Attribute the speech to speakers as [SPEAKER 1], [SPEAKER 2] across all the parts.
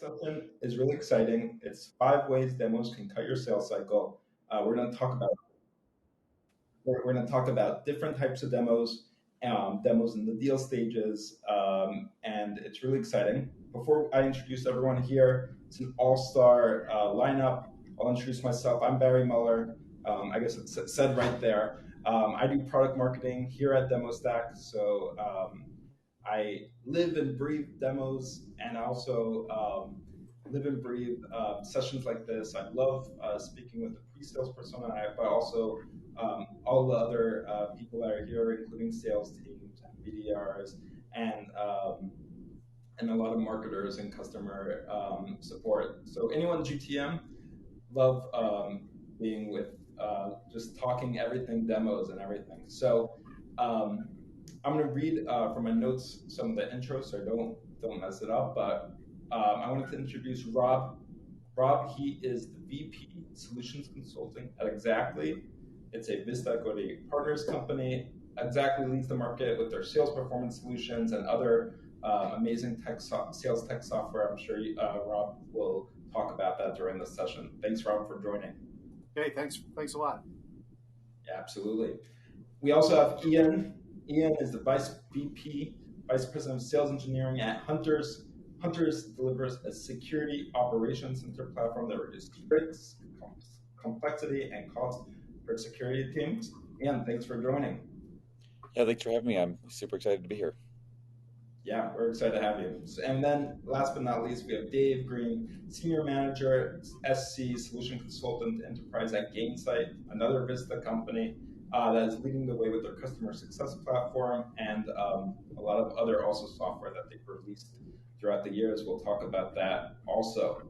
[SPEAKER 1] session is really exciting. It's 5 ways demos can cut your sales cycle. We're going to talk about we're going to talk about different types of demos, demos in the deal stages, and it's really exciting. Before I introduce everyone here, it's an all-star lineup. I'll introduce myself. I'm Barry Muller. I guess it's said right there. I do product marketing here at DemoStack, so I live and breathe demos, and I also live and breathe sessions like this. I love speaking with the pre-sales persona, but also all the other people that are here, including sales teams and BDRs, and um, and a lot of marketers and customer support. So anyone GTM, love being with just talking everything demos and everything. So um, I'm going to read from my notes some of the intro, so don't mess it up. But I wanted to introduce Rob. Rob, he is the VP Solutions Consulting at Exactly. It's a Vista Equity Partners company. Exactly leads the market with their sales performance solutions and other amazing sales tech software. I'm sure Rob will talk about that during this session. Thanks, Rob, for joining.
[SPEAKER 2] Hey, thanks a lot.
[SPEAKER 1] Yeah, absolutely. We also have Ian. Ian is the Vice President of Sales Engineering at Hunters. Hunters delivers a security operations center platform that reduces risk, complexity, and cost for security teams. Ian, thanks for joining.
[SPEAKER 3] Yeah, thanks for having me. I'm super excited to be here.
[SPEAKER 1] Yeah, we're excited to have you. And then last but not least, we have Dave Greene, Senior Manager, SC Solution Consultant Enterprise at Gainsight, another Vista company that is leading the way with their customer success platform and a lot of other also software that they've released throughout the years. We'll talk about that also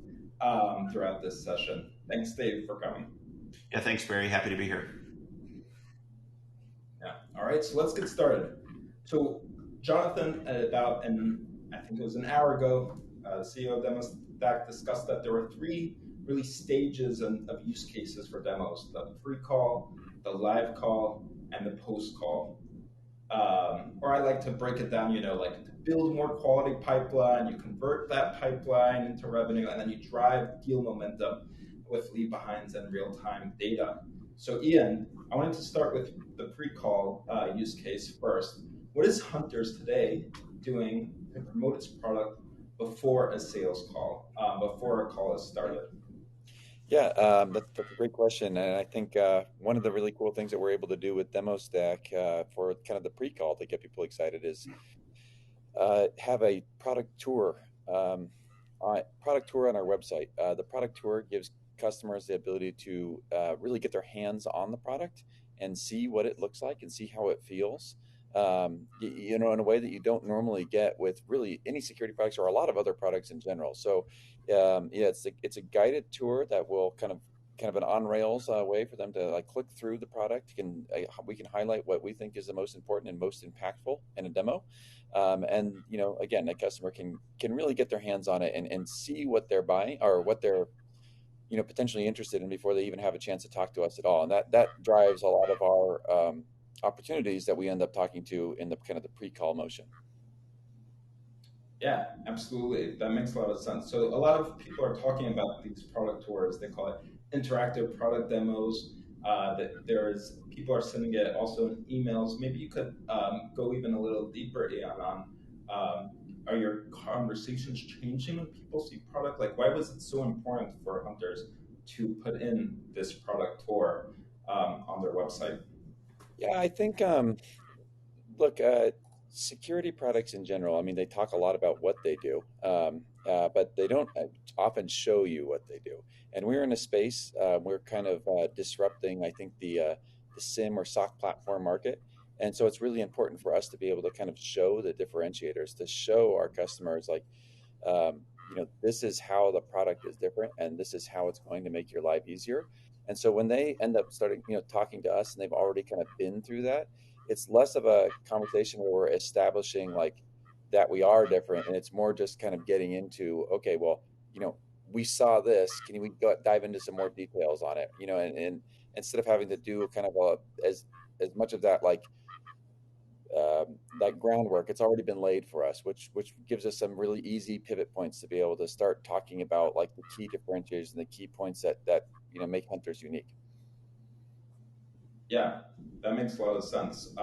[SPEAKER 1] throughout this session. Thanks, Dave, for coming.
[SPEAKER 4] Yeah, thanks, Barry. Happy to be here.
[SPEAKER 1] Yeah. All right, so let's get started. So Jonathan, I think it was an hour ago, CEO of DemoStack discussed that there were three really stages of use cases for demos: the pre-call, the live call, and the post-call. Or I like to break it down, like to build more quality pipeline, you convert that pipeline into revenue, and then you drive deal momentum with lead behinds and real-time data. So Ian, I wanted to start with the pre-call use case first. What is Hunters today doing to promote its product before a sales call, before a call is started?
[SPEAKER 3] Yeah, that's a great question. And I think one of the really cool things that we're able to do with DemoStack for kind of the pre-call to get people excited is have a product tour, product tour on our website. The product tour gives customers the ability to really get their hands on the product and see what it looks like and see how it feels. In a way that you don't normally get with really any security products or a lot of other products in general. So, yeah, it's a guided tour that will kind of an on rails way for them to like click through the product. We can highlight what we think is the most important and most impactful in a demo, and again, the customer can really get their hands on it and see what they're buying or what they're potentially interested in before they even have a chance to talk to us at all. And that drives a lot of our opportunities that we end up talking to in the kind of the pre-call motion.
[SPEAKER 1] Yeah, absolutely. That makes a lot of sense. So a lot of people are talking about these product tours. They call it interactive product demos. That there's people are sending it also in emails. Maybe you could go even a little deeper, Ian, on are your conversations changing when people see product? Like, why was it so important for hunters to put in this product tour on their website?
[SPEAKER 3] Yeah, I think look, security products in general, I mean, they talk a lot about what they do, but they don't often show you what they do. And we're in a space, we're kind of disrupting, I think, the SIM or SOC platform market. And so it's really important for us to be able to kind of show the differentiators, to show our customers, like, this is how the product is different, and this is how it's going to make your life easier. And so when they end up starting, talking to us, and they've already kind of been through that, it's less of a conversation where we're establishing like that we are different, and it's more just kind of getting into, okay, well, we saw this. Can we dive into some more details on it? And instead of having to do kind of as much of that like that groundwork, it's already been laid for us, which gives us some really easy pivot points to be able to start talking about like the key differentiators and the key points that make hunters unique.
[SPEAKER 1] Yeah, that makes a lot of sense.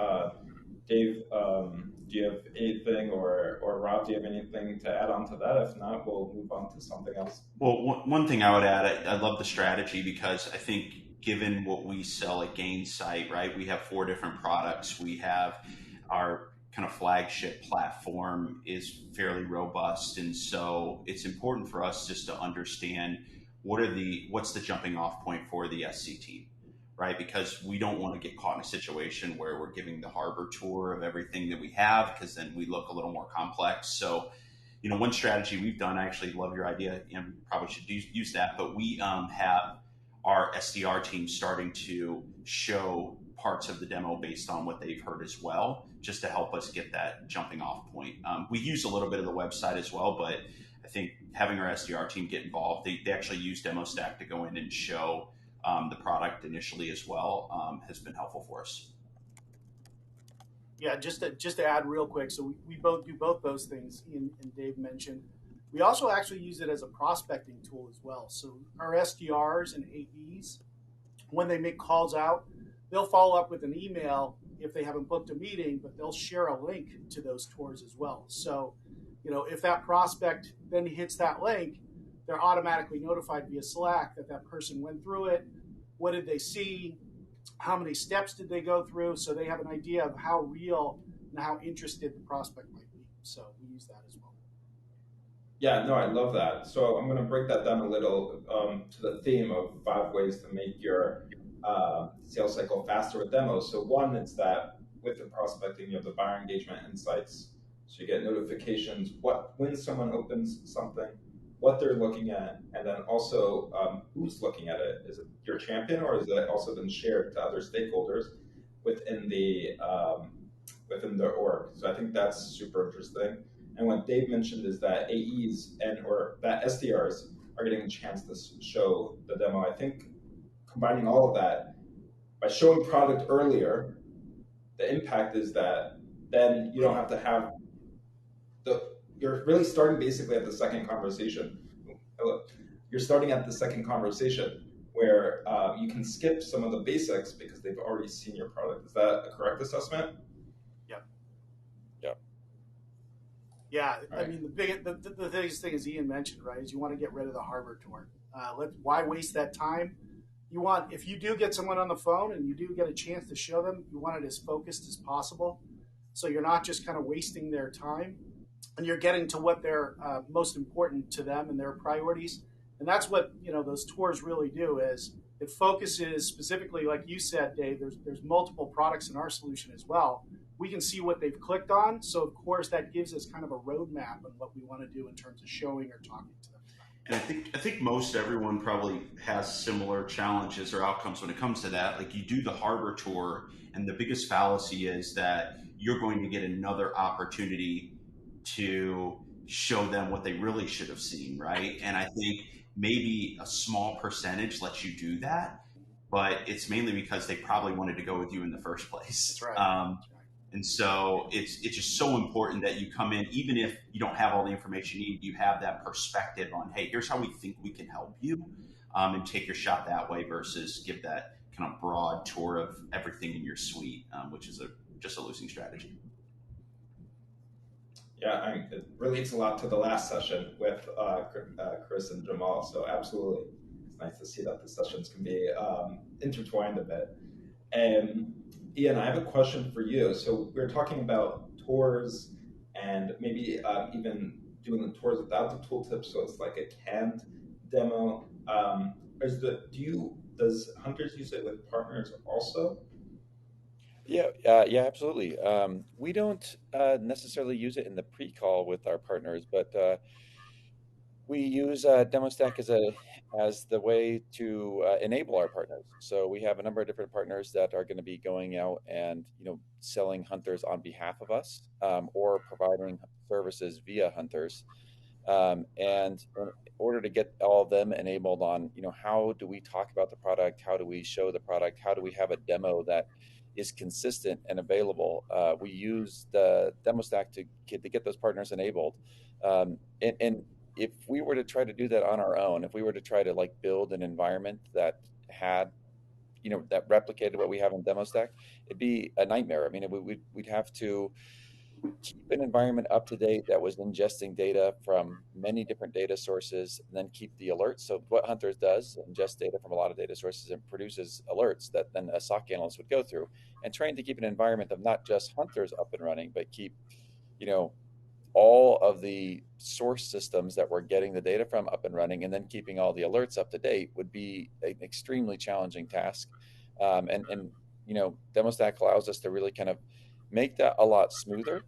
[SPEAKER 1] Dave, do you have anything, or Rob, do you have anything to add on to that? If not, we'll move on to something else.
[SPEAKER 4] Well, one thing I would add, I love the strategy because I think given what we sell at Gainsight, right, we have four different products. We have our kind of flagship platform is fairly robust, and so it's important for us just to understand what's the jumping off point for the SC team, right? Because we don't want to get caught in a situation where we're giving the harbor tour of everything that we have, because then we look a little more complex. So one strategy we've done, I actually love your idea, and probably should use that, but we have our SDR team starting to show parts of the demo based on what they've heard as well, just to help us get that jumping off point. We use a little bit of the website as well, but I think having our SDR team get involved, they actually use DemoStack to go in and show the product initially as well, has been helpful for us.
[SPEAKER 2] Yeah, just to add real quick, so we both do both those things. Ian and Dave mentioned. We also actually use it as a prospecting tool as well. So our SDRs and AEs, when they make calls out, they'll follow up with an email if they haven't booked a meeting, but they'll share a link to those tours as well. So, if that prospect then hits that link, they're automatically notified via Slack that that person went through it. What did they see? How many steps did they go through? So they have an idea of how real and how interested the prospect might be. So we use that as well.
[SPEAKER 1] Yeah, no, I love that. So I'm going to break that down a little to the theme of 5 ways to make your sales cycle faster with demos. So one, it's that with the prospecting, you have the buyer engagement insights. So you get notifications when someone opens something, what they're looking at, and then also who's looking at it. Is it your champion, or is it also been shared to other stakeholders within the org? So I think that's super interesting. And what Dave mentioned is that AEs or that SDRs are getting a chance to show the demo. I think combining all of that by showing product earlier, the impact is that then you don't have to have you're really starting basically at the second conversation. You're starting at the second conversation where you can skip some of the basics because they've already seen your product. Is that a correct assessment?
[SPEAKER 2] Yep.
[SPEAKER 3] Yep.
[SPEAKER 2] Yeah,
[SPEAKER 1] Right.
[SPEAKER 2] I mean the biggest thing, as Ian mentioned, right, is you want to get rid of the harbor tour. Why waste that time? If you do get someone on the phone and you do get a chance to show them, you want it as focused as possible, so you're not just kind of wasting their time, and you're getting to what they're most important to them and their priorities. And that's what those tours really do. Is it focuses specifically, like you said, Dave. There's multiple products in our solution as well. We can see what they've clicked on, so of course that gives us kind of a roadmap on what we want to do in terms of showing or talking to them.
[SPEAKER 4] And I think most everyone probably has similar challenges or outcomes when it comes to that. Like, you do the harbor tour, and the biggest fallacy is that you're going to get another opportunity to show them what they really should have seen, right? And I think maybe a small percentage lets you do that, but it's mainly because they probably wanted to go with you in the first place.
[SPEAKER 2] That's right.
[SPEAKER 4] And so it's just so important that you come in, even if you don't have all the information you need, you have that perspective on, hey, here's how we think we can help you, and take your shot that way versus give that kind of broad tour of everything in your suite, which is just a losing strategy.
[SPEAKER 1] Yeah, it relates a lot to the last session with Chris and Jamal. So absolutely, it's nice to see that the sessions can be intertwined a bit. And Ian, I have a question for you. So we're talking about tours and maybe even doing the tours without the tooltip, so it's like a canned demo. Does Hunters use it with partners also?
[SPEAKER 3] Yeah, absolutely. We don't necessarily use it in the pre-call with our partners, but we use DemoStack as the way to enable our partners. So we have a number of different partners that are going to be going out and selling hunters on behalf of us, or providing services via hunters. And in order to get all of them enabled on, how do we talk about the product? How do we show the product? How do we have a demo that is consistent and available. We use the demo stack to get those partners enabled. And if we were to try to do that on our own, if we were to try to like build an environment that had, that replicated what we have in demo stack, it'd be a nightmare. I mean, we'd have to keep an environment up to date that was ingesting data from many different data sources, and then keep the alerts. So what Hunters does, ingest data from a lot of data sources and produces alerts that then a SOC analyst would go through, and train to keep an environment of not just Hunters up and running, but keep, you know, all of the source systems that we're getting the data from up and running, and then keeping all the alerts up to date would be an extremely challenging task. And DemoStack allows us to really kind of make that a lot smoother,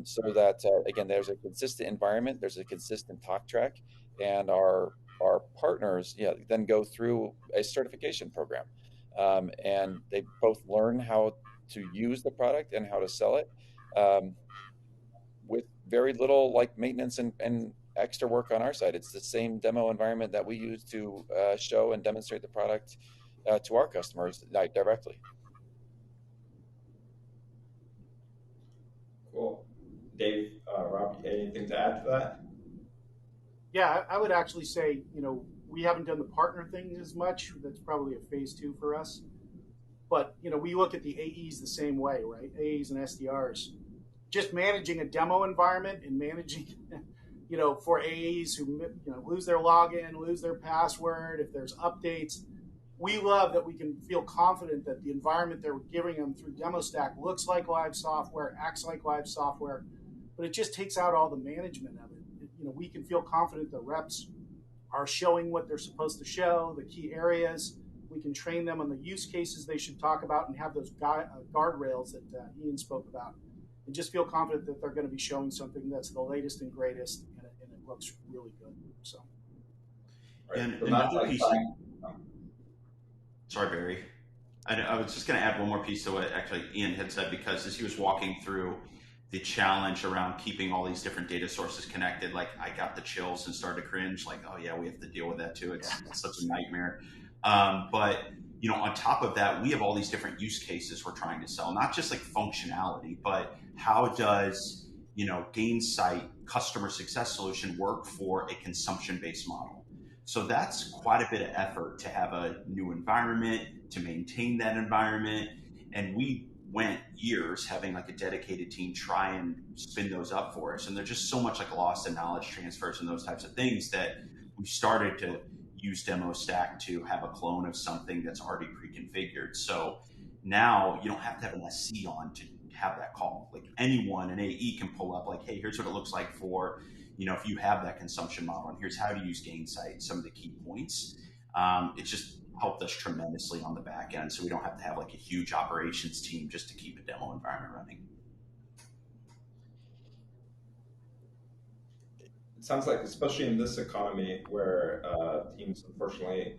[SPEAKER 3] so that again, there's a consistent environment, there's a consistent talk track, and our partners, then go through a certification program, and they both learn how to use the product and how to sell it. With very little like maintenance and extra work on our side. It's the same demo environment that we use to show and demonstrate the product to our customers directly.
[SPEAKER 1] Cool. Dave, Rob, anything to add to that?
[SPEAKER 2] Yeah, I would actually say, we haven't done the partner thing as much. That's probably a phase 2 for us. But, we look at the AEs the same way, right? AEs and SDRs. Just managing a demo environment and managing, for AEs who lose their login, lose their password, if there's updates, we love that we can feel confident that the environment that we're giving them through DemoStack looks like live software, acts like live software, but it just takes out all the management of it. We can feel confident the reps are showing what they're supposed to show, the key areas. We can train them on the use cases they should talk about and have those guardrails that Ian spoke about. And just feel confident that they're going to be showing something that's the latest and greatest, and it looks really good. So,
[SPEAKER 1] Right.
[SPEAKER 4] And
[SPEAKER 1] So not
[SPEAKER 4] another
[SPEAKER 1] like
[SPEAKER 4] piece.
[SPEAKER 1] buying.
[SPEAKER 4] Sorry, Barry. I was just going to add one more piece to what actually Ian had said, because as he was walking through the challenge around keeping all these different data sources connected, like I got the chills and started to cringe, like, oh yeah, we have to deal with that too. It's such a nightmare. But on top of that, we have all these different use cases we're trying to sell, not just like functionality, but how does Gainsight customer success solution work for a consumption-based model? So that's quite a bit of effort to have a new environment, to maintain that environment. And we went years having like a dedicated team try and spin those up for us. And there's just so much like loss and knowledge transfers and those types of things that we started to use DemoStack to have a clone of something that's already pre-configured. So now you don't have to have an SC on to have that call. Like anyone, an AE can pull up like, hey, here's what it looks like for if you have that consumption model, and here's how to use Gainsight, some of the key points. It's just helped us tremendously on the back end, so we don't have to have like a huge operations team just to keep a demo environment running.
[SPEAKER 1] It sounds like, especially in this economy where teams unfortunately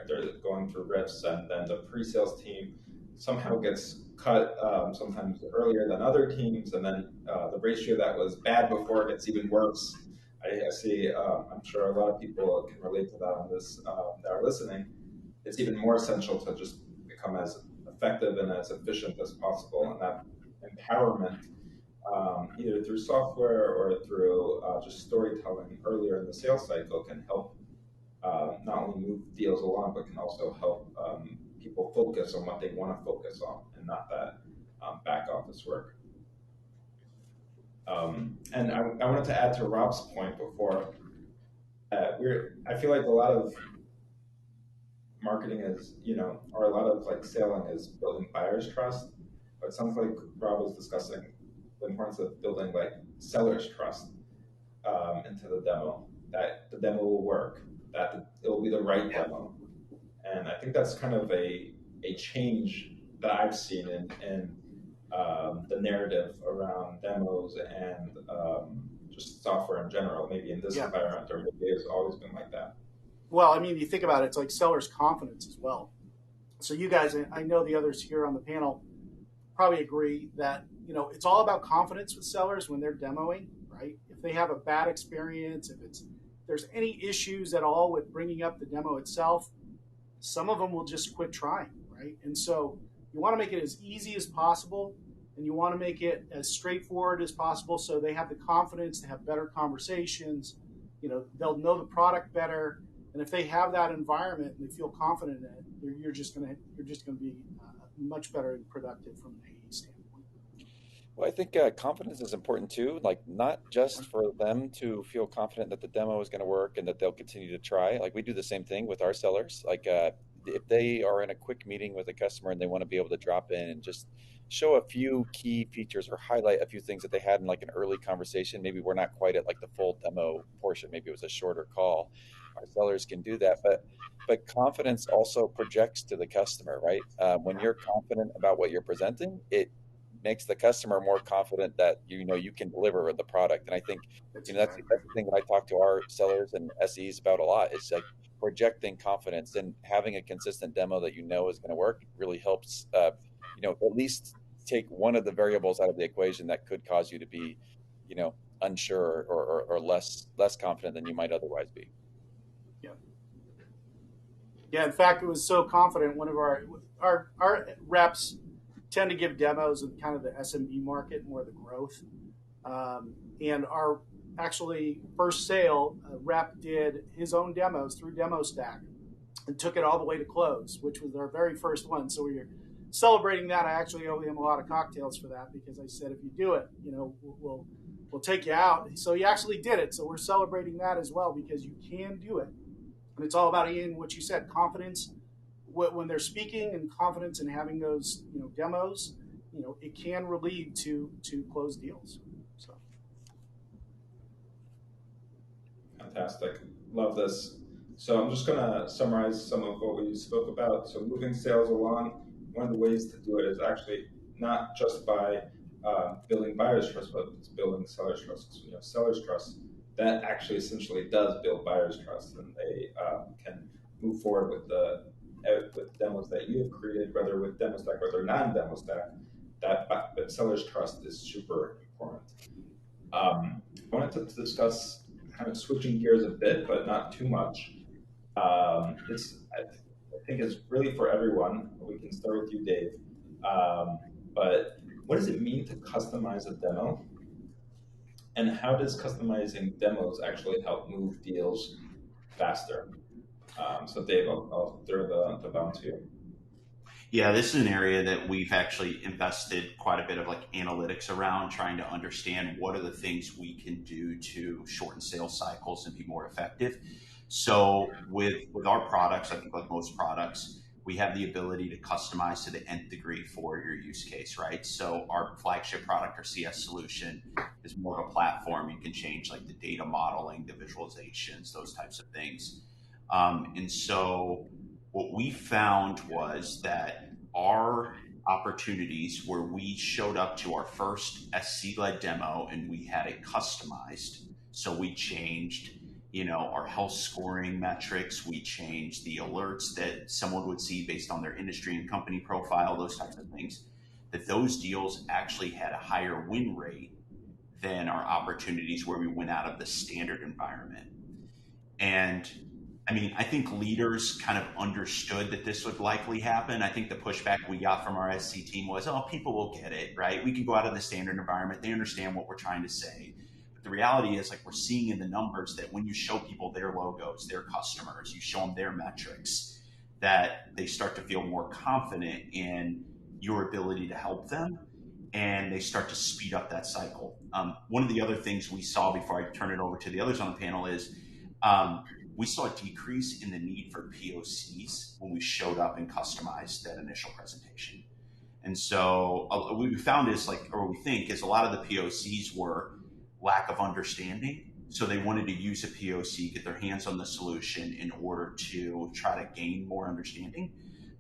[SPEAKER 1] they're going through rifts, and then the pre-sales team somehow gets cut sometimes earlier than other teams, and then the ratio that was bad before gets even worse. I see. I'm sure a lot of people can relate to that on this that are listening. It's even more essential to just become as effective and as efficient as possible, and that empowerment, either through software or through just storytelling earlier in the sales cycle, can help not only move deals along, but can also help people focus on what they want to focus on, and not that back office work. And I wanted to add to Rob's point before. I feel like a lot of marketing is, or a lot of like selling is building buyers' trust. But it sounds like Rob was discussing the importance of building like sellers' trust into the demo, that the demo will work, that it will be the right demo. And I think that's kind of a change that I've seen in the narrative around demos and just software in general. Maybe in this environment, or maybe it's always been like that.
[SPEAKER 2] Well, I mean, you think about it, it's like sellers' confidence as well. So you guys, I know the others here on the panel probably agree that, it's all about confidence with sellers when they're demoing, right? If they have a bad experience, if there's any issues at all with bringing up the demo itself, some of them will just quit trying, right? And so You want to make it as easy as possible, and you want to make it as straightforward as possible so they have the confidence to have better conversations. They'll know the product better, and if they have that environment and they feel confident in it, you're just gonna be much better and productive from an AE standpoint.
[SPEAKER 3] Well, I think confidence is important too. Like not just for them to feel confident that the demo is going to work and that they'll continue to try. Like we do the same thing with our sellers. Like if they are in a quick meeting with a customer and they want to be able to drop in and just show a few key features or highlight a few things that they had in like an early conversation. Maybe we're not quite at like the full demo portion. Maybe it was a shorter call. Our sellers can do that, but confidence also projects to the customer, right? When you're confident about what you're presenting, it makes the customer more confident that you can deliver the product. And I think
[SPEAKER 2] That's
[SPEAKER 3] that's
[SPEAKER 2] exactly
[SPEAKER 3] that's the thing that I talk to our sellers and SEs about a lot. Is like projecting confidence and having a consistent demo that is going to work really helps. At least take one of the variables out of the equation that could cause you to be, unsure or less confident than you might otherwise be.
[SPEAKER 2] yeah. Yeah, in fact, it was so confident. One of our reps tend to give demos in kind of the SMB market, more the growth. And our actually first sale rep did his own demos through DemoStack and took it all the way to close, which was our very first one. So we were celebrating that. I actually owe him a lot of cocktails for that because I said, if you do it, we'll take you out. So he actually did it. So we're celebrating that as well because you can do it. And it's all about, Ian, what you said, confidence when they're speaking and confidence in having those demos. It can lead to close deals. So
[SPEAKER 1] Fantastic. Love this. So I'm just going to summarize some of what we spoke about. So moving sales along, one of the ways to do it is actually not just by building buyer's trust, but it's building seller's trust. So seller's trust, that actually essentially does build buyer's trust, and they can move forward with the demos that you have created, whether with DemoStack or they're non-DemoStack. But seller's trust is super important. I wanted to discuss kind of switching gears a bit, but not too much. I think it's really for everyone. We can start with you, Dave. But what does it mean to customize a demo? And how does customizing demos actually help move deals faster? So Dave, I'll throw the bounce to you.
[SPEAKER 4] Yeah, this is an area that we've actually invested quite a bit of like analytics around, trying to understand what are the things we can do to shorten sales cycles and be more effective. So with our products, I think like most products, we have the ability to customize to the nth degree for your use case, right? So our flagship product, our CS solution, is more of a platform. You can change like the data modeling, the visualizations, those types of things. And so what we found was that our opportunities where we showed up to our first SC-led demo and we had it customized. So we changed, our health scoring metrics. We changed the alerts that someone would see based on their industry and company profile, those types of things, that those deals actually had a higher win rate than our opportunities where we went out of the standard environment. And I think leaders kind of understood that this would likely happen. I think the pushback we got from our SC team was, oh, people will get it, right? We can go out of the standard environment. They understand what we're trying to say. But the reality is, like, we're seeing in the numbers that when you show people their logos, their customers, you show them their metrics, that they start to feel more confident in your ability to help them, and they start to speed up that cycle. One of the other things we saw before I turn it over to the others on the panel is we saw a decrease in the need for POCs when we showed up and customized that initial presentation. And so what we found is what we think is a lot of the POCs were lack of understanding. So they wanted to use a POC, get their hands on the solution in order to try to gain more understanding.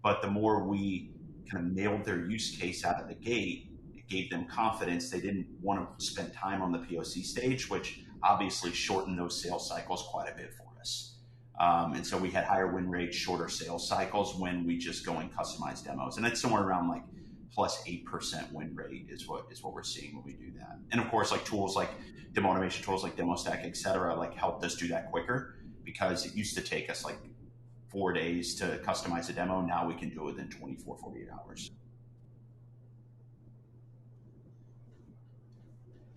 [SPEAKER 4] But the more we kind of nailed their use case out of the gate, it gave them confidence. They didn't want to spend time on the POC stage, which obviously shortened those sales cycles quite a bit for us. And so we had higher win rates, shorter sales cycles when we just go and customize demos. And that's somewhere around like plus 8% win rate is what we're seeing when we do that. And of course, like tools like demo automation tools like DemoStack, et cetera, like helped us do that quicker, because it used to take us like 4 days to customize a demo. Now we can do it within 24, 48 hours.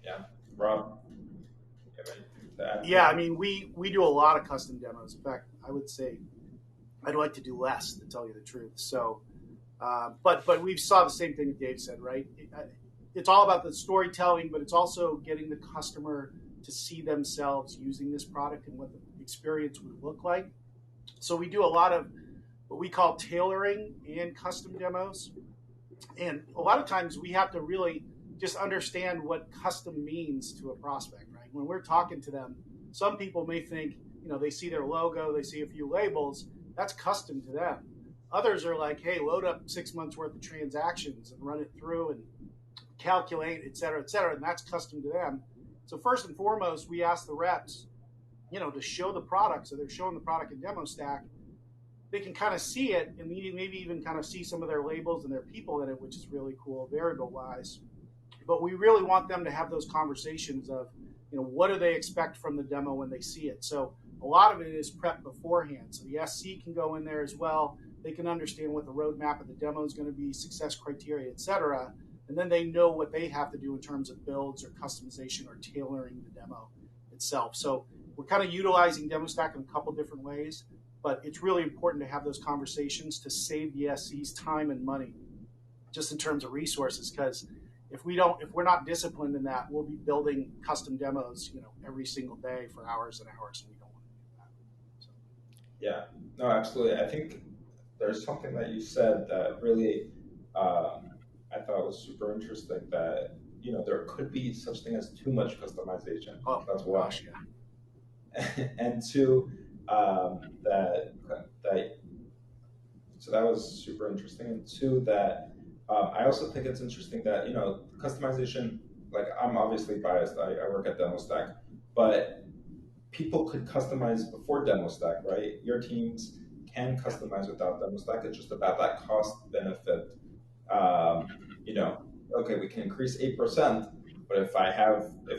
[SPEAKER 1] Yeah, Rob, you have anything to add to
[SPEAKER 2] Yeah, I
[SPEAKER 1] that?
[SPEAKER 2] mean, we do a lot of custom demos. In fact, I would say I'd like to do less, to tell you the truth. So, but we saw the same thing that Dave said, right? It's all about the storytelling, but it's also getting the customer to see themselves using this product and what the experience would look like. So we do a lot of what we call tailoring and custom demos. And a lot of times we have to really just understand what custom means to a prospect, right? When we're talking to them, some people may think, they see their logo, they see a few labels, that's custom to them. Others are like, hey, load up 6 months worth of transactions and run it through and calculate, et cetera, and that's custom to them. So first and foremost, we ask the reps, to show the product. So they're showing the product in demo stack, they can kind of see it and maybe even kind of see some of their labels and their people in it, which is really cool, variable wise. But we really want them to have those conversations of, what do they expect from the demo when they see it? So a lot of it is prepped beforehand. So the SC can go in there as well. They can understand what the roadmap of the demo is going to be, success criteria, et cetera. And then they know what they have to do in terms of builds or customization or tailoring the demo itself. So we're kind of utilizing demo stack in a couple different ways, but it's really important to have those conversations to save the SC's time and money, just in terms of resources. Because if we're not disciplined in that, we'll be building custom demos, every single day for hours and hours, and we don't want to do that. So.
[SPEAKER 1] Yeah, no, absolutely. I think there's something that you said that really I thought was super interesting. That there could be such thing as too much customization.
[SPEAKER 2] Oh
[SPEAKER 1] That's one,
[SPEAKER 2] gosh, yeah.
[SPEAKER 1] and two, that so that was super interesting. And two, that I also think it's interesting that customization. Like I'm obviously biased. I work at DemoStack, but people could customize before DemoStack, right? Your teams can
[SPEAKER 2] Yeah.
[SPEAKER 1] customize without DemoStack. It's just about that cost benefit. Um, you know, okay, we can increase 8%, but if I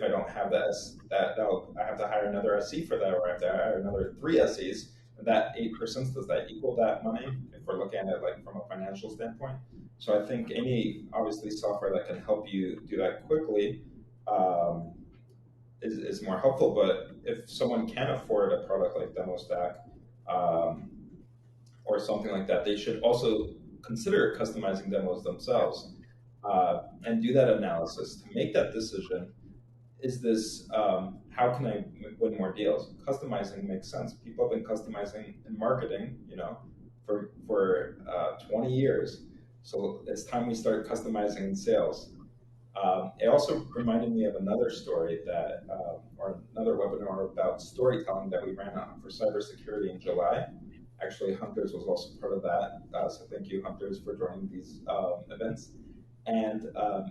[SPEAKER 1] don't have I have to hire another SC for that, or I have to hire another three SCs. And that 8%, does that equal that money if we're looking at it like from a financial standpoint? So I think any obviously software that can help you do that quickly um, is more helpful. But if someone can afford a product like DemoStack um, or something like that, they should also consider customizing demos
[SPEAKER 2] Yeah.
[SPEAKER 1] themselves and do that analysis to make that decision. Is this how can I win more deals? Customizing makes sense. People have been customizing in marketing, for 20 years. So it's time we start customizing in sales. It also reminded me of another story or another webinar about storytelling that we ran on for cybersecurity in July. Actually, Hunters was also part of that. So thank you, Hunters, for joining these events. And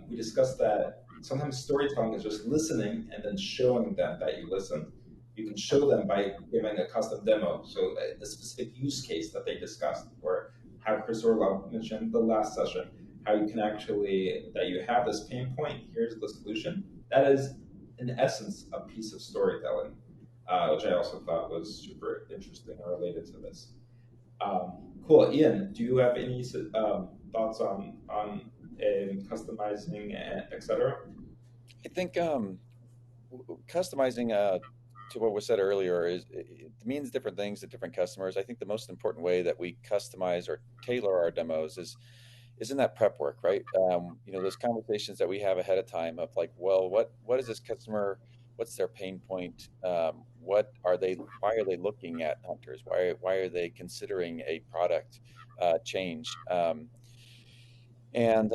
[SPEAKER 1] we discussed that sometimes storytelling is just listening and then showing them that you listen. You can show them by giving a custom demo, so a specific use case that they discussed, or how Chris Orlov mentioned the last session, how you can actually, that you have this pain point, here's the solution. That is, in essence, a piece of storytelling, which I also thought was super interesting and related to this. Cool. Ian, do you have any thoughts on customizing, etc.?
[SPEAKER 3] I think customizing to what was said earlier it means different things to different customers. I think the most important way that we customize or tailor our demos is in that prep work, right? Those conversations that we have ahead of time of like, well, what is this customer? What's their pain point? What are they? Why are they looking at Hunters? Why are they considering a product change? And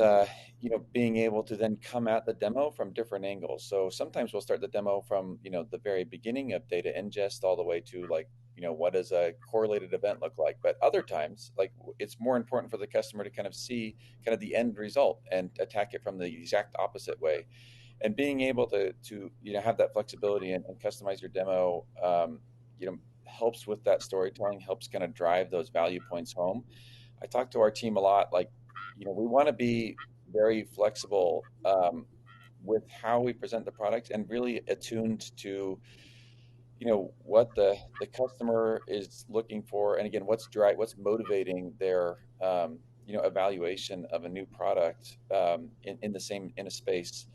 [SPEAKER 3] being able to then come at the demo from different angles. So sometimes we'll start the demo from the very beginning of data ingest all the way to like what does a correlated event look like. But other times, like it's more important for the customer to kind of see kind of the end result and attack it from the exact opposite way. And being able to have that flexibility and customize your demo helps with that storytelling, helps kind of drive those value points home. I talk to our team a lot. Like, we want to be very flexible with how we present the product and really attuned to, what the customer is looking for, and again, what's motivating their, evaluation of a new product in a space.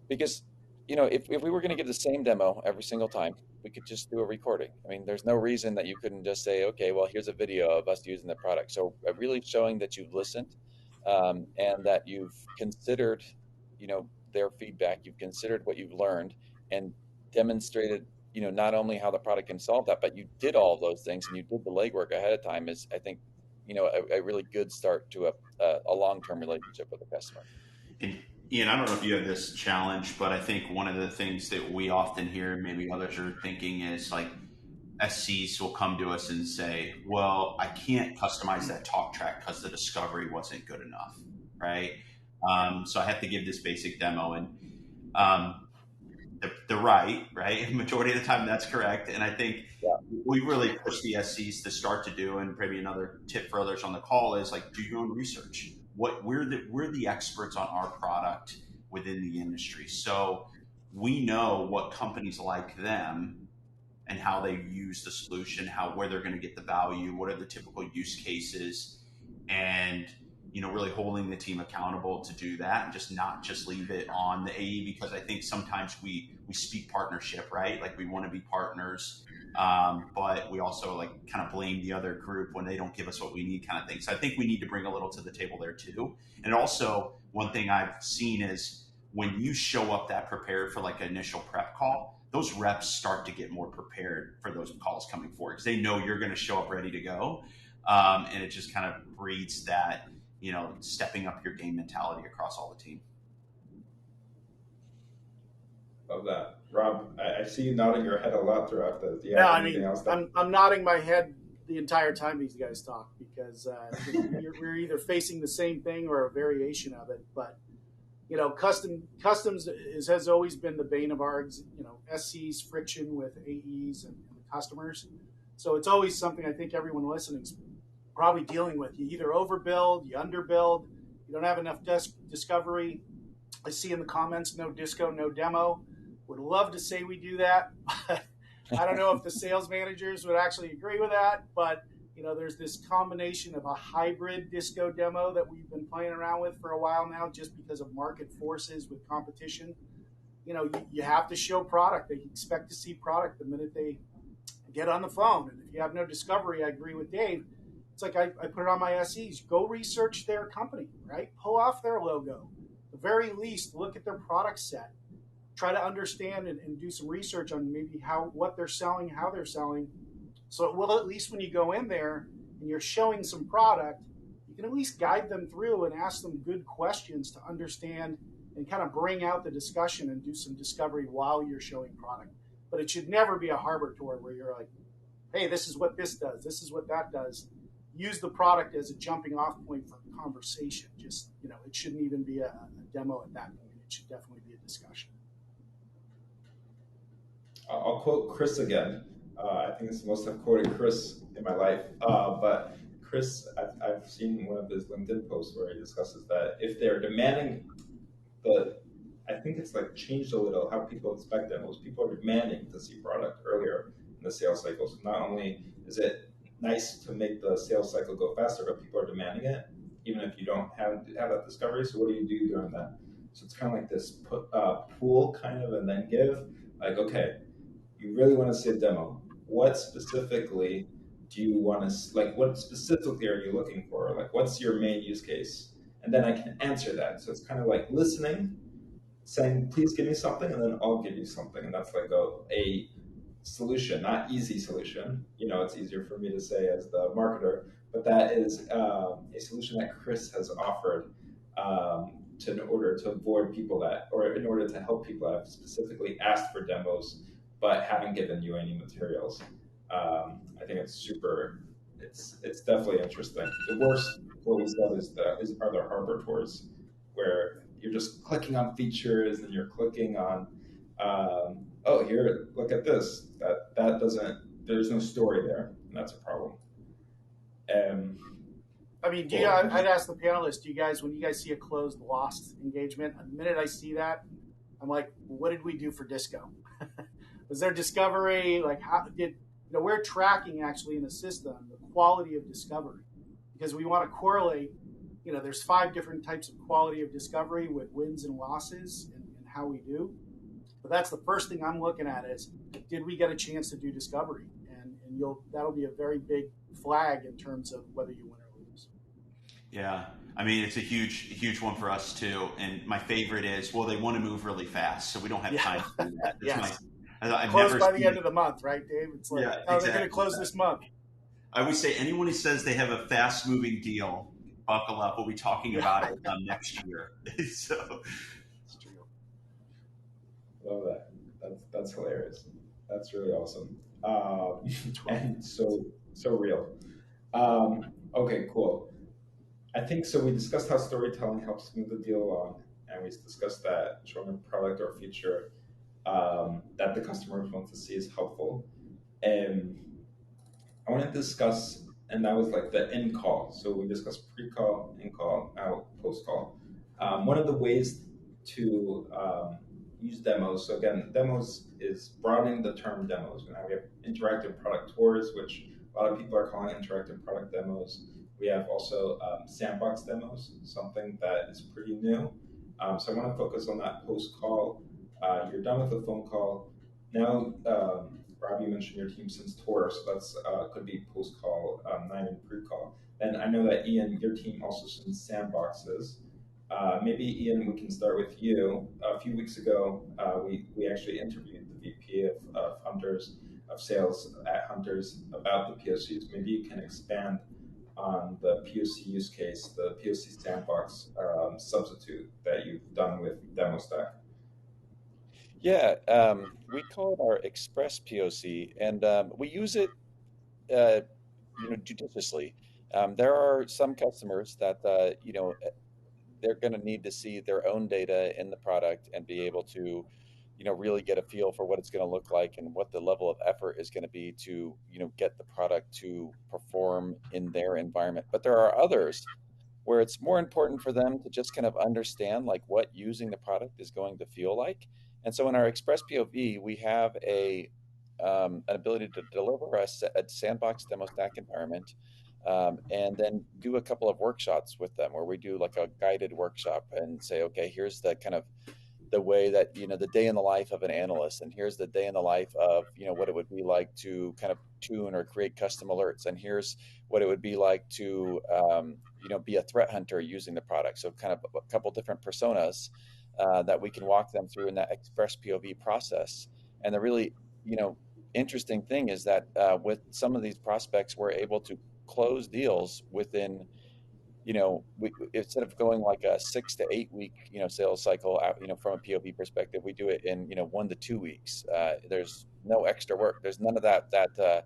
[SPEAKER 3] Because if we were going to give the same demo every single time, we could just do a recording. I mean, there's no reason that you couldn't just say, okay, well, here's a video of us using the product. So really showing that you've listened, and that you've considered, their feedback, you've considered what you've learned, and demonstrated, not only how the product can solve that, but you did all of those things and you did the legwork ahead of time is, I think, a really good start to a long-term relationship with the customer.
[SPEAKER 4] And Ian, I don't know if you have this challenge, but I think one of the things that we often hear, and maybe others are thinking, is like SCs will come to us and say, well, I can't customize that talk track because the discovery wasn't good enough, right? So I have to give this basic demo. And um, they're right, right? Majority of the time, that's correct. And I think we really push the SCs to start to do, and maybe another tip for others on the call is like, do your own research. We're the experts on our product within the industry, so we know what companies like them and how they use the solution, where they're going to get the value, what are the typical use cases, and really holding the team accountable to do that, and not just leave it on the AE, because I think sometimes we speak partnership, right? Like we want to be partners, but we also like kind of blame the other group when they don't give us what we need, kind of thing. So I think we need to bring a little to the table there too. And also, one thing I've seen is when you show up that prepared for like an initial prep call, those reps start to get more prepared for those calls coming forward because they know you're going to show up ready to go. And it just kind of breeds that, stepping up your game mentality across all the team.
[SPEAKER 1] Love that. Rob, I see you nodding your head a lot throughout this.
[SPEAKER 2] Yeah, I mean, I'm nodding my head the entire time these guys talk because we're either facing the same thing or a variation of it. But customs has always been the bane of our SC's friction with AEs and customers. So it's always something I think everyone listening is probably dealing with. You either overbuild, you underbuild, you don't have enough discovery. I see in the comments, no disco, no demo. Would love to say we do that. I don't know if the sales managers would actually agree with that, but there's this combination of a hybrid disco demo that we've been playing around with for a while now, just because of market forces with competition. You have to show product. They expect to see product the minute they get on the phone. And if you have no discovery, I agree with Dave. It's like I put it on my SEs. Go research their company, right? Pull off their logo. At the very least, look at their product set. Try to understand and do some research on maybe what they're selling, how they're selling. So, well, at least when you go in there and you're showing some product, you can at least guide them through and ask them good questions to understand and kind of bring out the discussion and do some discovery while you're showing product. But it should never be a harbor tour where you're like, hey, this is what this does. This is what that does. Use the product as a jumping off point for conversation. Just, it shouldn't even be a demo at that point. It should definitely be a discussion.
[SPEAKER 1] I'll quote Chris again. I think it's the most I've quoted Chris in my life. But Chris, I've seen one of his LinkedIn posts where he discusses that if they're demanding I think it's like changed a little how people expect demos. People are demanding to see product earlier in the sales cycle. So not only is it nice to make the sales cycle go faster, but people are demanding it, even if you don't have that discovery. So what do you do during that? So it's kind of like this pool kind of and then give. Like, okay, you really want to see a demo. What specifically do you want to, like, what specifically are you looking for? Like, what's your main use case? And then I can answer that. So it's kind of like listening, saying, please give me something, and then I'll give you something. And that's like a solution, not easy solution. It's easier for me to say as the marketer, but that is a solution that Chris has offered in order to avoid people in order to help people that have specifically asked for demos but haven't given you any materials. I think it's definitely interesting. The worst, what we said, are the harbor tours, where you're just clicking on features and you're clicking on, oh, here, look at this. That doesn't, there's no story there, and that's a problem.
[SPEAKER 2] I mean, I'd ask the panelists, do you guys, when you guys see a closed, lost engagement, the minute I see that, I'm like, what did we do for disco? Was there discovery? Like, we're tracking actually in the system the quality of discovery, because we want to correlate. There's 5 different types of quality of discovery with wins and losses and how we do. But that's the first thing I'm looking at is, did we get a chance to do discovery? And you'll that'll be a very big flag in terms of whether you win or lose.
[SPEAKER 4] Yeah. I mean, it's a huge one for us too. And my favorite is, well, they want to move really fast, so we don't have
[SPEAKER 2] Yeah.
[SPEAKER 4] time to do that. That's my,
[SPEAKER 2] Yes.
[SPEAKER 4] I've
[SPEAKER 2] Close
[SPEAKER 4] never
[SPEAKER 2] by the
[SPEAKER 4] seen
[SPEAKER 2] end
[SPEAKER 4] it.
[SPEAKER 2] of the month, right, Dave? It's like,
[SPEAKER 4] Yeah,
[SPEAKER 2] oh, they're going to
[SPEAKER 4] exactly.
[SPEAKER 2] close this month.
[SPEAKER 4] I always say anyone who says they have a fast moving deal, buckle up. We'll be talking
[SPEAKER 2] Yeah.
[SPEAKER 4] about it next year. So,
[SPEAKER 2] It's true.
[SPEAKER 1] Love that. That's hilarious. That's really awesome. And
[SPEAKER 2] 12.
[SPEAKER 1] so real. Okay, cool. I think so. We discussed how storytelling helps move the deal along, and we discussed that showing a product or feature that the customers want to see is helpful. And I want to discuss, and that was like the in call. So we discussed pre-call, in call, out, post call. One of the ways to use demos. So again, demos is broadening the term demos. Now we have interactive product tours, which a lot of people are calling interactive product demos. We have also sandbox demos, something that is pretty new. So I want to focus on that post call. You're done with the phone call. Now, Rob, you mentioned your team since tour, so that's could be post call, not even pre call. And I know that Ian, your team also since sandboxes. Maybe Ian, we can start with you. A few weeks ago, we actually interviewed the VP of Hunters of Sales at Hunters about the POCs. Maybe you can expand on the POC use case, the POC sandbox substitute that you've done with DemoStack.
[SPEAKER 3] Yeah, we call it our Express POC, and we use it, judiciously. There are some customers that, they're going to need to see their own data in the product and be able to, really get a feel for what it's going to look like and what the level of effort is going to be to, get the product to perform in their environment. But there are others where it's more important for them to just kind of understand like what using the product is going to feel like. And so in our Express POV, we have an ability to deliver a sandbox demo stack environment, and then do a couple of workshops with them where we do like a guided workshop and say, okay, here's the kind of the way that, the day in the life of an analyst, and here's the day in the life of, what it would be like to kind of tune or create custom alerts, and here's what it would be like to, be a threat hunter using the product. So kind of a couple different personas that we can walk them through in that Express POV process. And the really, interesting thing is that with some of these prospects, we're able to close deals within, we, instead of going like a 6 to 8 week, sales cycle out, from a POV perspective, we do it in, 1 to 2 weeks. There's no extra work. There's none of that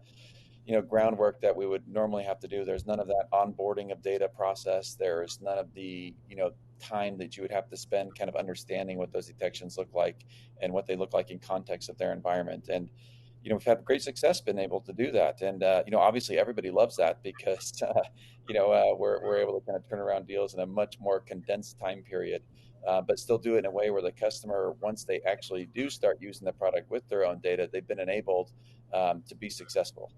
[SPEAKER 3] groundwork that we would normally have to do. There's none of that onboarding of data process. There's none of the, time that you would have to spend kind of understanding what those detections look like and what they look like in context of their environment. And, we've had great success being able to do that. And, obviously everybody loves that because, we're able to kind of turn around deals in a much more condensed time period, but still do it in a way where the customer, once they actually do start using the product with their own data, they've been enabled to be successful.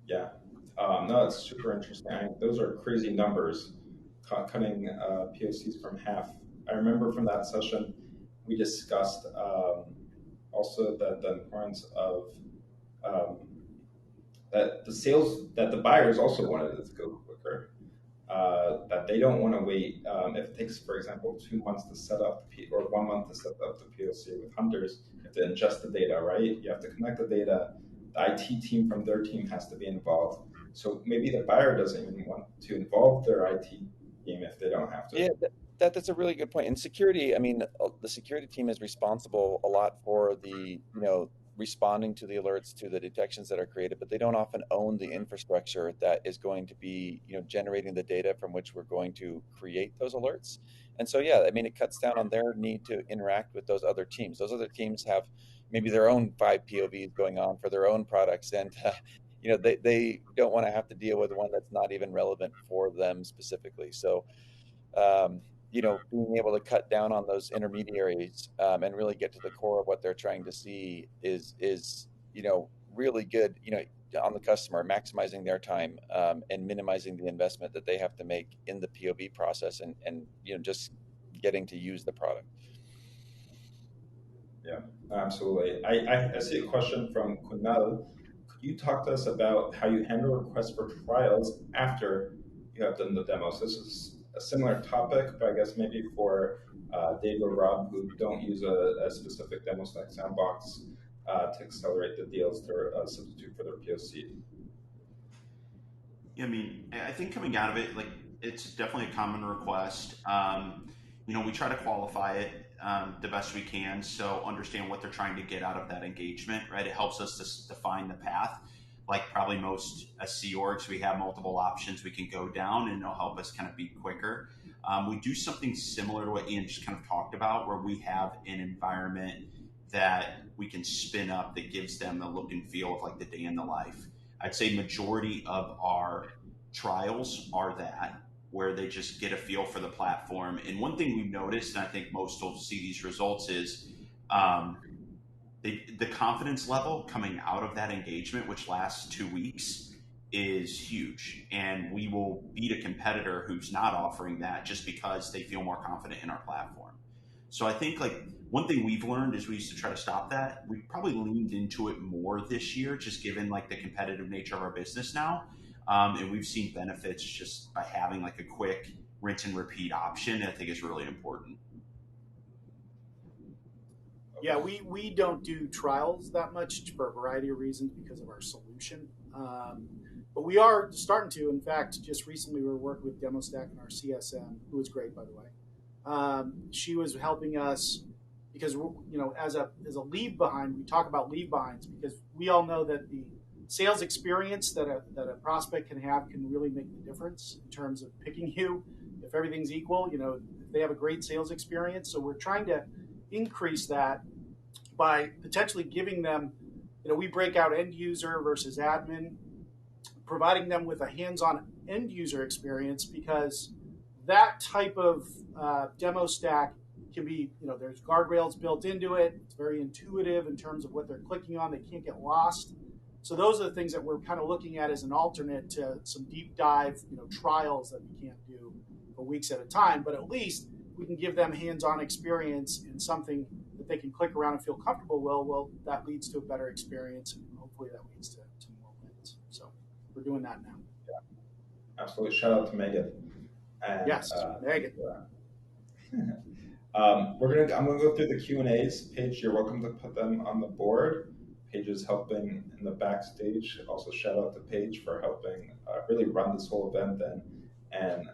[SPEAKER 1] Yeah. No, it's super interesting. Those are crazy numbers, cutting POCs from half. I remember from that session, we discussed also the importance of um, that the buyers also wanted it to go quicker. That they don't want to wait. If it takes, for example, 2 months to set up or 1 month to set up the POC with hunters, you have to ingest the data, right? You have to connect the data. The IT team from their team has to be involved. So maybe the buyer doesn't even want to involve their IT team if they don't have to.
[SPEAKER 3] Yeah, that's a really good point. In security, I mean, the security team is responsible a lot for the, responding to the alerts, to the detections that are created, but they don't often own the infrastructure that is going to be, generating the data from which we're going to create those alerts. And so, yeah, I mean, it cuts down on their need to interact with those other teams. Those other teams have maybe their own 5 POVs going on for their own products, and they don't want to have to deal with one that's not even relevant for them specifically. So um, being able to cut down on those intermediaries, and really get to the core of what they're trying to see is really good, on the customer, maximizing their time, and minimizing the investment that they have to make in the POV process, and just getting to use the product.
[SPEAKER 1] Yeah, absolutely. I see a question from Kunal. Could you talk to us about how you handle requests for trials after you have done the demos? This is a similar topic, but I guess maybe for Dave or Rob who don't use a specific demo stack sandbox to accelerate the deals to substitute for their POC.
[SPEAKER 4] Yeah, I mean, I think coming out of it, like it's definitely a common request. We try to qualify it the best we can, so understand what they're trying to get out of that engagement, right? It helps us to define the path. Like probably most SC orgs, we have multiple options we can go down, and it'll help us kind of be quicker. We do something similar to what Ian just kind of talked about, where we have an environment that we can spin up that gives them the look and feel of like the day in the life. I'd say majority of our trials are that, where they just get a feel for the platform. And one thing we've noticed, and I think most will see these results, is um, the confidence level coming out of that engagement, which lasts 2 weeks, is huge. And we will beat a competitor who's not offering that just because they feel more confident in our platform. So I think like one thing we've learned is we used to try to stop that. We probably leaned into it more this year, just given like the competitive nature of our business now. And we've seen benefits just by having like a quick rinse and repeat option. I think is really important.
[SPEAKER 2] Yeah, we don't do trials that much for a variety of reasons because of our solution. But we are starting to. In fact, just recently we were working with DemoStack and our CSM, who was great, by the way. She was helping us because as a leave behind, we talk about leave behinds because we all know that the sales experience that a prospect can have can really make the difference in terms of picking you. If everything's equal, if they have a great sales experience, so we're trying to increase that by potentially giving them, we break out end user versus admin, providing them with a hands-on end user experience because that type of demo stack can be, there's guardrails built into it. It's very intuitive in terms of what they're clicking on. They can't get lost. So those are the things that we're kind of looking at as an alternate to some deep dive, trials that we can't do for weeks at a time. But at least we can give them hands-on experience in something that they can click around and feel comfortable with. Well, that leads to a better experience, and hopefully that leads to more wins. So we're doing that now.
[SPEAKER 1] Yeah, absolutely. Shout out to Megan. And,
[SPEAKER 2] yes, Megan.
[SPEAKER 1] I'm gonna go through the Q&As. Paige, you're welcome to put them on the board. Paige is helping in the backstage. Also, shout out to Paige for helping really run this whole event and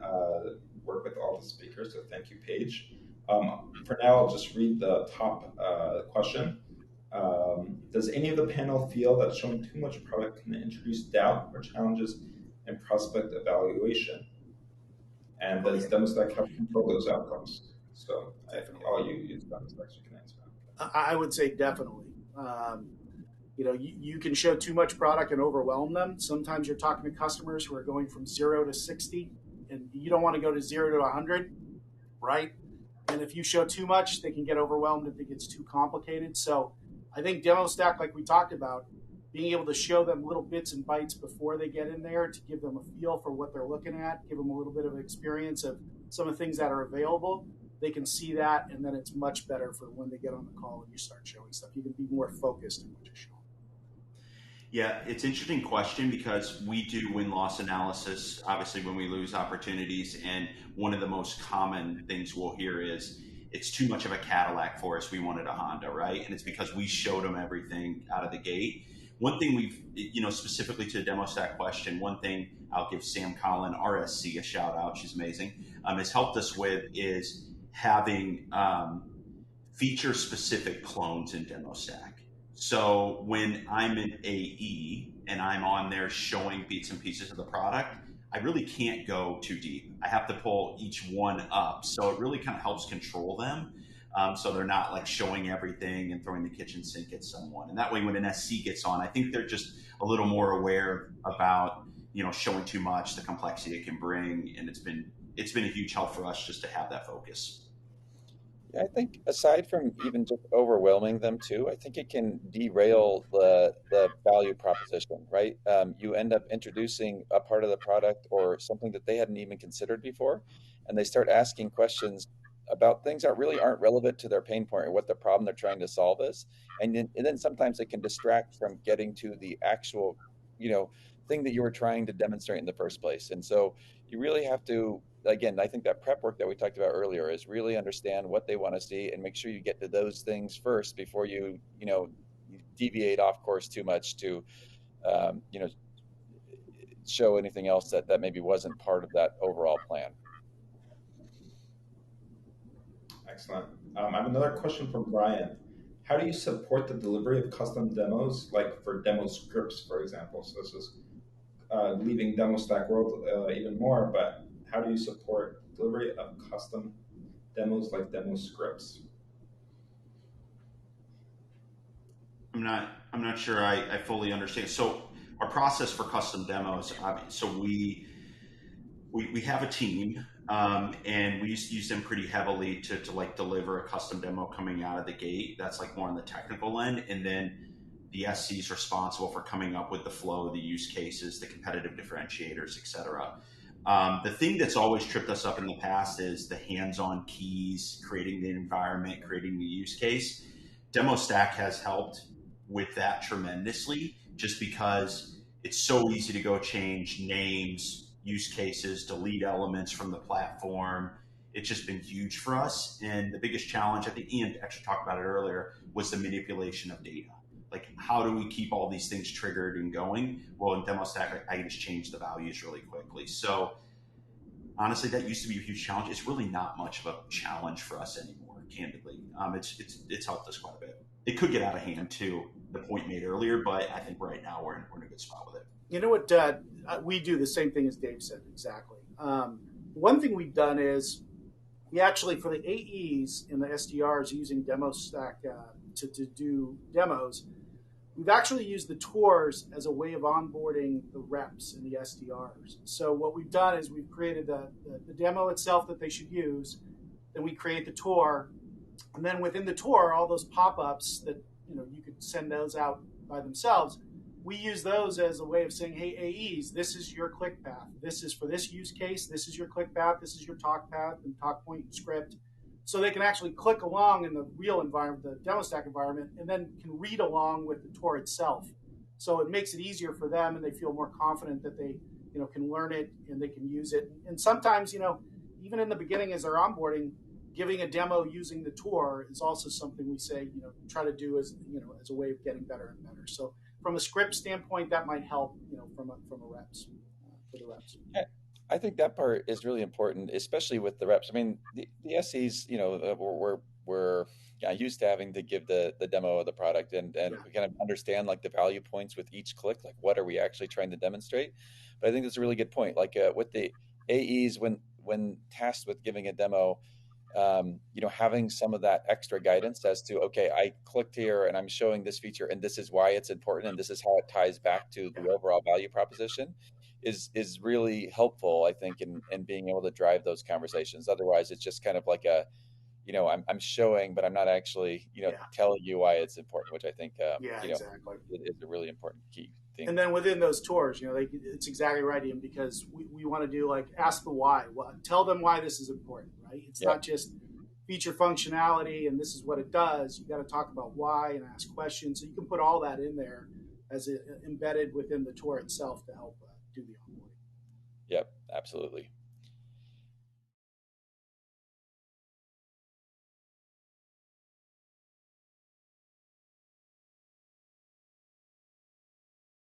[SPEAKER 1] work with all the speakers. So thank you, Paige. For now, I'll just read the top question. Does any of the panel feel that showing too much product can introduce doubt or challenges in prospect evaluation? And does DemoStack help control those outcomes? So I think all you use DemoStack, you can answer that.
[SPEAKER 2] I would say definitely. You can show too much product and overwhelm them. Sometimes you're talking to customers who are going from 0 to 60, and you don't want to go to 0 to 100, right? And if you show too much, they can get overwhelmed if it gets too complicated. So I think DemoStack, like we talked about, being able to show them little bits and bytes before they get in there to give them a feel for what they're looking at, give them a little bit of experience of some of the things that are available. They can see that, and then it's much better for when they get on the call and you start showing stuff. You can be more focused in what you're showing.
[SPEAKER 4] Yeah, it's an interesting question because we do win-loss analysis, obviously, when we lose opportunities. And one of the most common things we'll hear is, it's too much of a Cadillac for us. We wanted a Honda, right? And it's because we showed them everything out of the gate. One thing we've, specifically to the DemoStack question, one thing I'll give Sam Collin, RSC, a shout out, she's amazing, has helped us with is having feature-specific clones in DemoStack. So when I'm an AE and I'm on there showing bits and pieces of the product, I really can't go too deep. I have to pull each one up. So it really kind of helps control them. So they're not like showing everything and throwing the kitchen sink at someone. And that way, when an SC gets on, I think they're just a little more aware about, showing too much, the complexity it can bring. And it's been a huge help for us just to have that focus.
[SPEAKER 3] I think aside from even just overwhelming them too, I think it can derail the value proposition, right? You end up introducing a part of the product or something that they hadn't even considered before, and they start asking questions about things that really aren't relevant to their pain point or what the problem they're trying to solve is. And then sometimes it can distract from getting to the actual, you know, thing that you were trying to demonstrate in the first place. And so you really have to, again, I think that prep work that we talked about earlier is really understand what they want to see and make sure you get to those things first before you deviate off course too much to, you know, show anything else that maybe wasn't part of that overall plan.
[SPEAKER 1] Excellent. I have another question from Brian. How do you support the delivery of custom demos, like for demo scripts, for example? So this is leaving demo stack world even more, but how do you support delivery of custom demos like demo scripts?
[SPEAKER 4] I'm not sure I fully understand. So our process for custom demos, so we have a team, and we used to use them pretty heavily to like deliver a custom demo coming out of the gate. That's like more on the technical end, and then the SC is responsible for coming up with the flow, the use cases, the competitive differentiators, etc. The thing that's always tripped us up in the past is the hands-on keys, creating the environment, creating the use case. Demo Stack has helped with that tremendously, just because it's so easy to go change names, use cases, delete elements from the platform. It's just been huge for us. And the biggest challenge, I think Ian actually talked about it earlier, was the manipulation of data. Like, how do we keep all these things triggered and going? Well, in Demo Stack, I can just change the values really quickly. So honestly, that used to be a huge challenge. It's really not much of a challenge for us anymore, candidly. It's helped us quite a bit. It could get out of hand too, the point made earlier, but I think right now we're in a good spot with it.
[SPEAKER 2] You know what? We do the same thing as Dave said, exactly. One thing we've done is we actually, for the AEs and the SDRs using Demo Stack to do demos, we've actually used the tours as a way of onboarding the reps and the SDRs. So what we've done is we've created the demo itself that they should use, then we create the tour, and then within the tour, all those pop-ups that you could send those out by themselves. We use those as a way of saying, hey, AEs, this is your click path. This is for this use case. This is your click path. This is your talk path and talk point and script. So they can actually click along in the real environment, the demo stack environment, and then can read along with the tour itself. So it makes it easier for them, and they feel more confident that they can learn it and they can use it. And sometimes, even in the beginning as they're onboarding, giving a demo using the tour is also something we say, try to do as a way of getting better and better. So from a script standpoint, that might help, from a reps for the reps.
[SPEAKER 3] I think that part is really important, especially with the reps. I mean, the SEs, we're used to having to give the demo of the product, and we kind of understand like the value points with each click, like what are we actually trying to demonstrate. But I think that's a really good point. Like with the AEs, when tasked with giving a demo, having some of that extra guidance as to, okay, I clicked here and I'm showing this feature and this is why it's important and this is how it ties back to the overall value proposition is really helpful, I think, in being able to drive those conversations. Otherwise, it's just kind of like I'm showing, but I'm not actually, telling you why it's important, which I think,
[SPEAKER 2] exactly.
[SPEAKER 3] is a really important key thing.
[SPEAKER 2] And then within those tours, it's exactly right, Ian, because we want to do like ask the why. Well, tell them why this is important, right? It's not just feature functionality and this is what it does. You got to talk about why and ask questions. So you can put all that in there as embedded within the tour itself to help do the onboarding.
[SPEAKER 3] Yep, absolutely.